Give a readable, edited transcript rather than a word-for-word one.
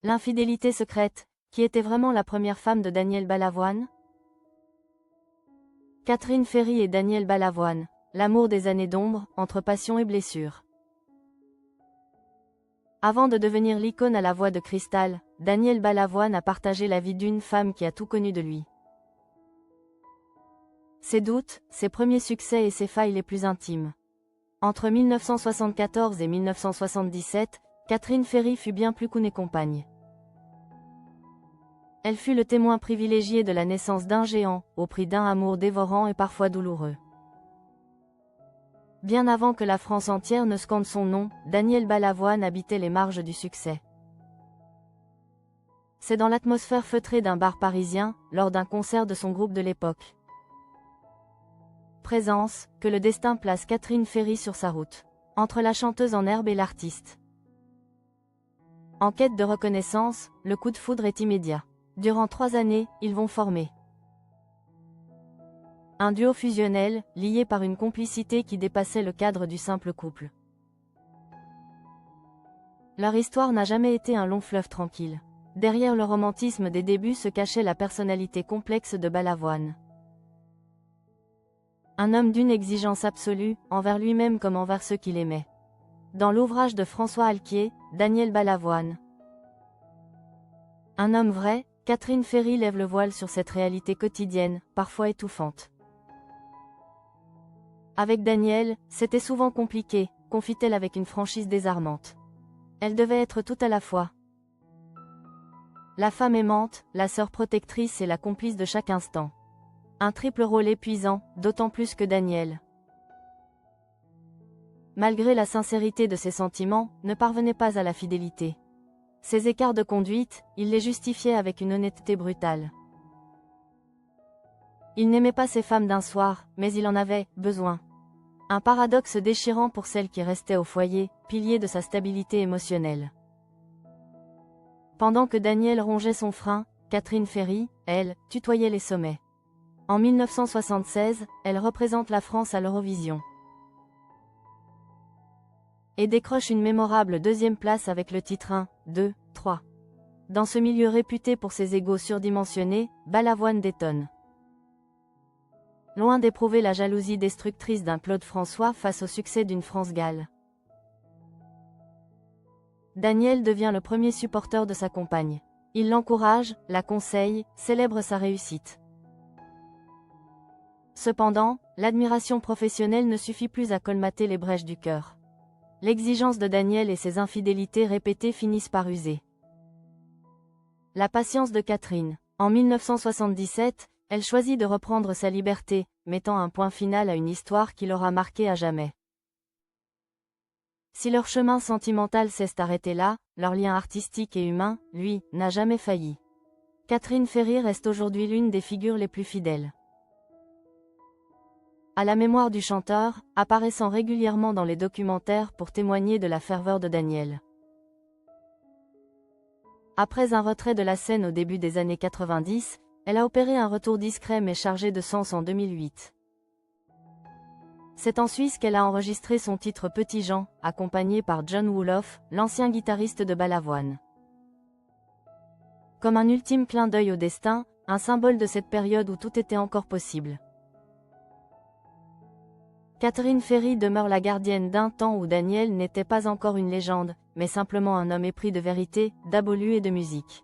L'infidélité secrète, qui était vraiment la première femme de Daniel Balavoine? Catherine Ferry et Daniel Balavoine, l'amour des années d'ombre, entre passion et blessure. Avant de devenir l'icône à la voix de cristal, Daniel Balavoine a partagé la vie d'une femme qui a tout connu de lui. Ses doutes, ses premiers succès et ses failles les plus intimes. Entre 1974 et 1977, Catherine Ferry fut bien plus qu'une compagne. Elle fut le témoin privilégié de la naissance d'un géant, au prix d'un amour dévorant et parfois douloureux. Bien avant que la France entière ne scande son nom, Daniel Balavoine habitait les marges du succès. C'est dans l'atmosphère feutrée d'un bar parisien, lors d'un concert de son groupe de l'époque. Présence, que le destin place Catherine Ferry sur sa route. Entre la chanteuse en herbe et l'artiste. En quête de reconnaissance, le coup de foudre est immédiat. Durant 3 années, ils vont former un duo fusionnel, lié par une complicité qui dépassait le cadre du simple couple. Leur histoire n'a jamais été un long fleuve tranquille. Derrière le romantisme des débuts se cachait la personnalité complexe de Balavoine. Un homme d'une exigence absolue, envers lui-même comme envers ceux qu'il aimait. Dans l'ouvrage de François Alquier, Daniel Balavoine. Un homme vrai, Catherine Ferry lève le voile sur cette réalité quotidienne, parfois étouffante. Avec Daniel, c'était souvent compliqué, confie-t-elle avec une franchise désarmante. Elle devait être tout à la fois. La femme aimante, la sœur protectrice et la complice de chaque instant. Un triple rôle épuisant, d'autant plus que Daniel, malgré la sincérité de ses sentiments, ne parvenait pas à la fidélité. Ses écarts de conduite, il les justifiait avec une honnêteté brutale. Il n'aimait pas ces femmes d'un soir, mais il en avait besoin. Un paradoxe déchirant pour celle qui restait au foyer, pilier de sa stabilité émotionnelle. Pendant que Daniel rongeait son frein, Catherine Ferry, elle, tutoyait les sommets. En 1976, elle représente la France à l'Eurovision. Et décroche une mémorable 2e place avec le titre 1, 2, 3. Dans ce milieu réputé pour ses égos surdimensionnés, Balavoine détonne. Loin d'éprouver la jalousie destructrice d'un Claude François face au succès d'une France Gall. Daniel devient le premier supporter de sa compagne. Il l'encourage, la conseille, célèbre sa réussite. Cependant, l'admiration professionnelle ne suffit plus à colmater les brèches du cœur. L'exigence de Daniel et ses infidélités répétées finissent par user. La patience de Catherine. En 1977, elle choisit de reprendre sa liberté, mettant un point final à une histoire qui l'aura marquée à jamais. Si leur chemin sentimental s'est arrêté là, leur lien artistique et humain, lui, n'a jamais failli. Catherine Ferry reste aujourd'hui l'une des figures les plus fidèles à la mémoire du chanteur, apparaissant régulièrement dans les documentaires pour témoigner de la ferveur de Daniel. Après un retrait de la scène au début des années 90, elle a opéré un retour discret mais chargé de sens en 2008. C'est en Suisse qu'elle a enregistré son titre Petit Jean, accompagné par John Wolof, l'ancien guitariste de Balavoine. Comme un ultime clin d'œil au destin, un symbole de cette période où tout était encore possible. Catherine Ferry demeure la gardienne d'un temps où Daniel n'était pas encore une légende, mais simplement un homme épris de vérité, d'abolu et de musique.